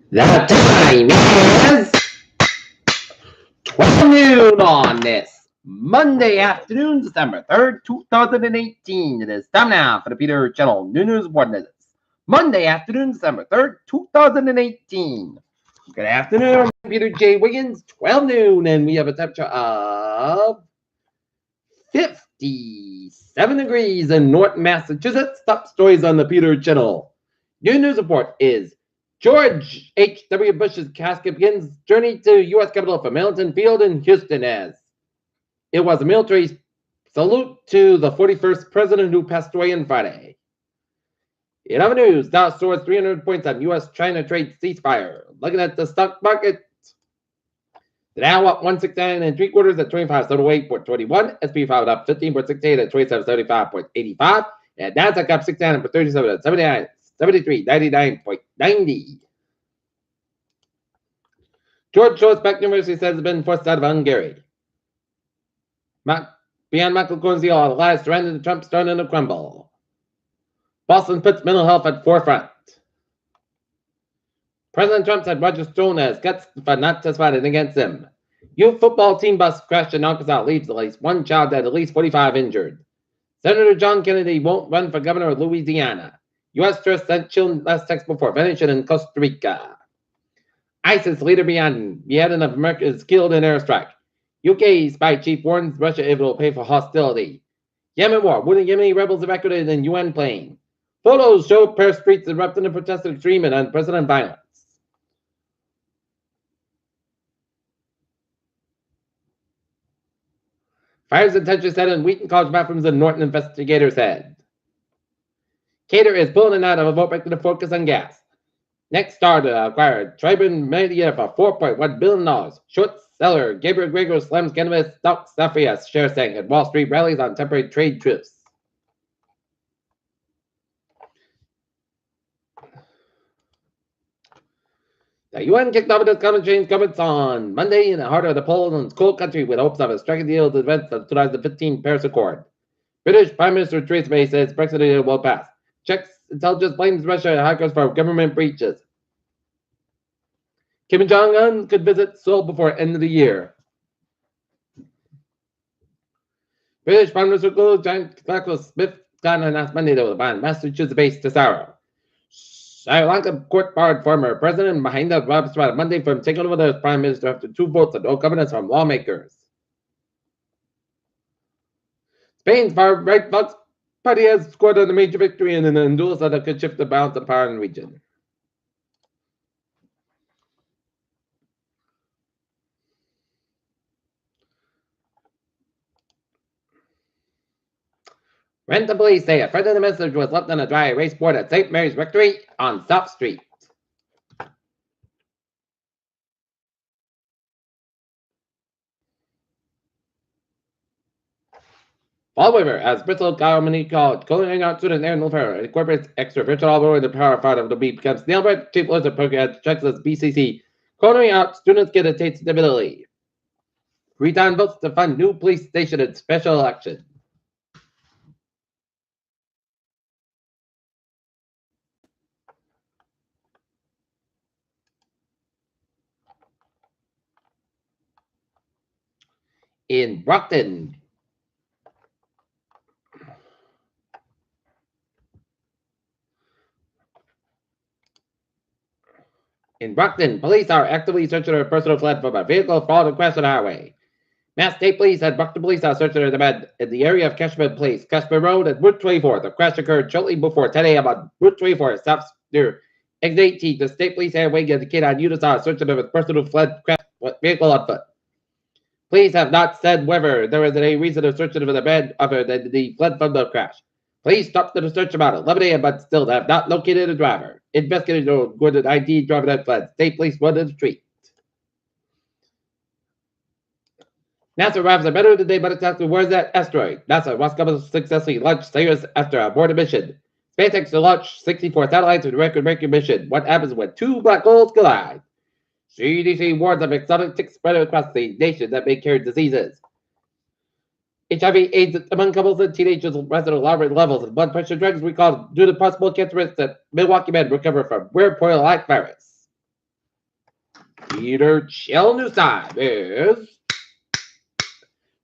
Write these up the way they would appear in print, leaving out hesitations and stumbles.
The time is 12 noon on this Monday afternoon, December 3rd, 2018. It is time now for the Peter Channel News Ordinance. Monday afternoon, December 3rd, 2018. Good afternoon, I'm Peter J. Wiggins, 12 noon, and we have a temperature of 57 degrees in Norton, Massachusetts. Top stories on the Peter Channel. New news report is George H.W. Bush's casket begins journey to U.S. Capitol from Milton Field in Houston as it was a military salute to the 41st president who passed away on Friday. In other news, Dow soars 300 points on U.S.-China trade ceasefire. Looking at the stock market, the Dow up 169 and 3/4 at 25.78.21. SP 5 up 15.68 at 27.75.85. And Nasdaq up 69 for 37 at 79. 73.99.90. George Soros University says has been forced out of Hungary. Beyond Michael Cornzio, the lies surrounding Trump starting to crumble. Boston puts mental health at forefront. President Trump said Roger Stone has guts for not testifying against him. Youth football team bus crashed in Arkansas leaves at least one child dead, at least 45 injured. Senator John Kennedy won't run for governor of Louisiana. U.S. troops sent children last text before Venezuela and Costa Rica. ISIS leader beheading of America is killed in airstrike. UK spy chief warns Russia it will pay for hostility. Yemen war, wounded Yemeni rebels evacuated in UN plane. Photos show Paris streets erupting in protest of extreme and unprecedented violence. Fires in Texas said in Wheaton College bathrooms in Norton, investigators said. Cater is pulling out of a vote back to the focus on gas. Next star to acquire Tribune Media for $4.1 billion. Short seller Gabriel Gregor slams cannabis stock stuffy as share sank at Wall Street rallies on temporary trade truce. The UN kicked off its climate change governments on Monday in the heart of the Poland's cold country with hopes of a striking deal to advance the 2015 Paris Accord. British Prime Minister Theresa May says Brexit deal will pass. Czech intelligence blames Russia and hackers for government breaches. Kim Jong-un could visit Seoul before end of the year. British Prime Minister John Smith announced Monday that will ban Massachusetts-based Tesaro. Sri Lanka court barred former President Mahinda Rajapaksa Monday from taking over as Prime Minister after 2 votes and no governance from lawmakers. Spain's far-right Vox Party has scored a major victory in an Honduras that could shift the balance of power in the region. Renton police say a friend of the message was left on a dry erase board at St. Mary's Rectory on South Street. Fall River, as Bristol Community College, calling out student Aaron Wilfer, incorporates extra virtual all over the power part of the beat becomes Nailbreak, Chief Lizard Program at Texas BCC, calling out students get a taste stability. Freetown votes to fund new police station in special election. In Brockton, police are actively searching for a person who fled from a vehicle followed across the highway. Mass State Police and Brockton Police are searching the bed in the area of Cashman Place, Cashman Road, and Route 24. The crash occurred shortly before 10 a.m. on Route 24, south near exit 18. The State Police and Wiggins indicate on units are searching of a person who fled vehicle on foot. Police have not said whether there is any reason to search for the bed other than the fled from the crash. Police stopped the search about 11 a.m. but still have not located a driver. Investigators know where the ID driver that fled. State Police wanted the street. NASA arrives at better today, but it's asking where's that asteroid? NASA was successfully launched Soyuz after a board mission. SpaceX to launch 64 satellites with record-breaking mission. What happens when 2 black holes collide? CDC warns of exotic tick spread across the nation that may carry diseases. HIV/AIDS among couples and teenagers rise at alarming levels, and blood pressure drugs recalled due to possible cancer risks that Milwaukee men recover from puerperal-like virus. Peter Chill News Time is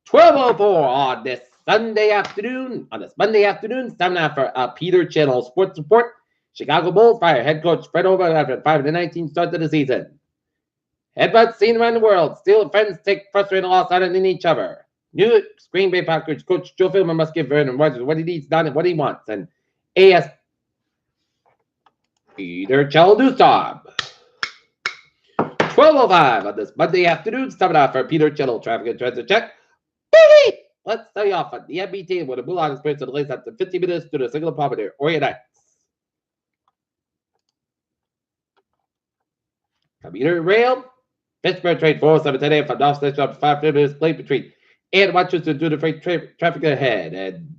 12:04 on this Sunday afternoon. On this Monday afternoon, time now for Peter Channel Sports Report. Chicago Bulls fire head coach Fred Over after 5-19 start to the season. Headbutts seen around the world. Still, friends take frustrating loss out of each other. New Green Bay Packers coach Joe Philbin must give Vernon Rodgers what he needs done and what he wants. And AS Peter Channel News Time. 12:05 on this Monday afternoon. Stopping off for Peter Channel traffic and transit check. Boogie! Let's start you off on the MBT with a Blue Line experience that delays up to 50 minutes to the single property Orient. Commuter rail. Pittsburgh train 407 today from North Station up to 5 minutes late between and Washington due to freight traffic ahead. And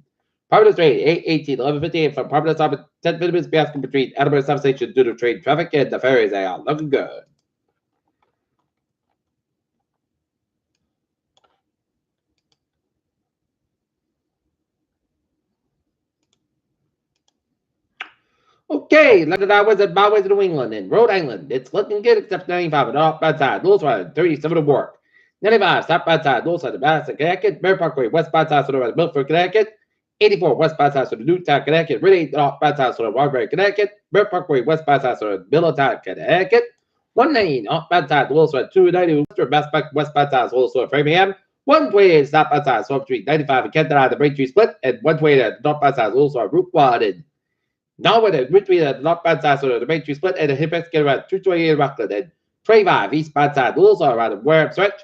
Providence train 818 11:58 from Providence up at 10 minutes basket between Edinburgh substation due to train traffic and the ferries are looking good. Okay, London Highways and byways of New England and Rhode Island. It's looking good except 95 and off bad side. North side 37 to work. 95 south bad side, north side of Madison, Connecticut. Bear Parkway, west bad side, sort of Milford, Connecticut. 84 west bad side, sort of Newtown, Connecticut. Really off bad side, sort of Waterbury, Connecticut. Bear Parkway, west bad side, sort of Middletown, Connecticut. 190 off bad side, north side 290 west bad side, also Framingham. 128 south bad side, so between 95 and Kenton, the Braintree split, and 128 north bad side, also Route 1. And now with it, between the north bad side, so the Braintree split, and the Hippex get around 228 Rockland, and 25 east bad side, also around the Wareham stretch.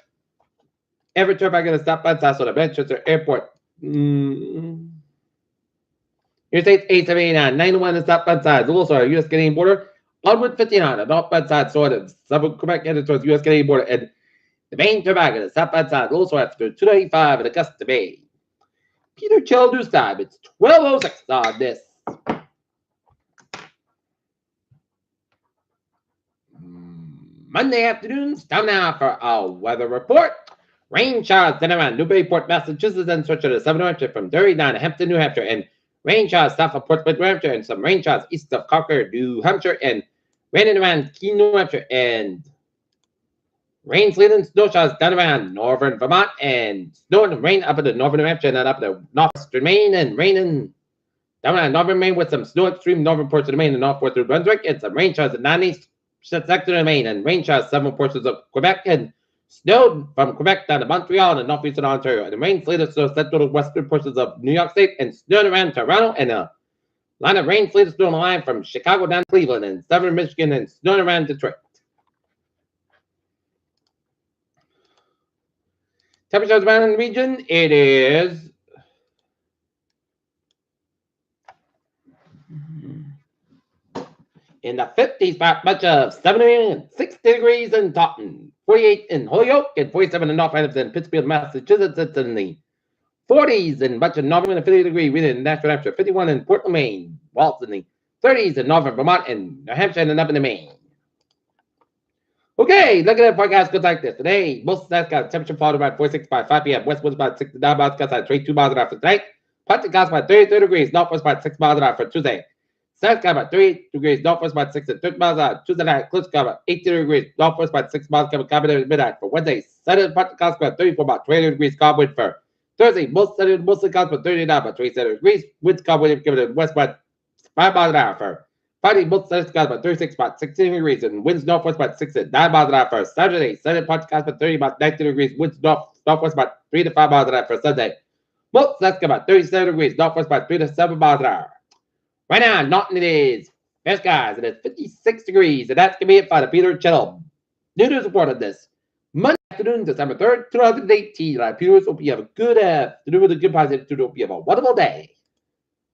Every turn back in the south bad side, so the Manchester Airport. Interstate 879, 91 in the south bad side, also our U.S. Canadian border. Onward 59, the north bad side, so the southern Quebec and towards U.S. Canadian border, and the main turn back in the south bad side, also after 295 in Augusta Bay. Peter Chill News Time. It's 12:06 on this Monday afternoon. It's time now for our weather report. Rain showers then around Newburyport, Massachusetts, and stretch to southern New Hampshire from Derry down to Hampton, New Hampshire, and rain showers south of Portsmouth, New Hampshire, and some rain showers east of Concord, New Hampshire, and rain around Keene, New Hampshire, and rain, sleet, and snow showers down around northern Vermont, and snow and rain up in the northern New Hampshire, and then up in the northwestern Maine, and rain in down around northern Maine with some snow extreme northern portions of Maine and northwest New Brunswick, and some rain showers in 90 sector of Maine, and rain showers several portions of Quebec, and snow from Quebec down to Montreal and northeastern Ontario, and the rain, sleet, and snow central to western portions of New York State, and snow around Toronto, and a line of rain, sleet, and snow on the line from Chicago down to Cleveland, and southern Michigan, and snow around Detroit. Temperatures around the region, it is in the 50s by a bunch of 70 and 60 degrees in Taunton, 48 in Holyoke, and 47 in North Hampton, Pittsfield, Massachusetts. It's in the 40s in a bunch of northern and 50 degree region in Nashville, Hampshire, 51 in Portland, Maine, Waltz in the 30s in northern Vermont, and New Hampshire, and up in the Maine. Okay, look at the forecast goes like this. Today, most of that's got temperature fall about 46 by 5 p.m. West winds about 69 miles, outside 22 miles an hour for tonight. Pacific got about 33 degrees, northwest about 6 miles an hour for Tuesday. South got about 38 degrees, northwest about 6 and 30 miles an hour. Tuesday night, close got about 18 degrees, northwest about 6 miles, coming at midnight for Wednesday. Saturday, Pacific got about 34, about 20 degrees, calm wind for Thursday. Mostly got about 39, about 27 degrees, winds calm wind giving it west about 5 miles an hour for Friday, most Saturday got about 36, about 16 degrees, and winds northwest about 6 and 9 miles an hour for Saturday. Sunday, Pacific got about 30, about 19 degrees, winds northwest about 3 to 5 miles an hour for Sunday. Most Saturday got about 37 degrees, northwest about 3 to 7 miles an hour. Right now, Norton it is best guys, and it's 56 degrees, and that's gonna be it for the Peter Channel News report on this Monday afternoon, December 3rd, 2018. Peter, hope you have a good afternoon with a good positive. Hope you have a wonderful day.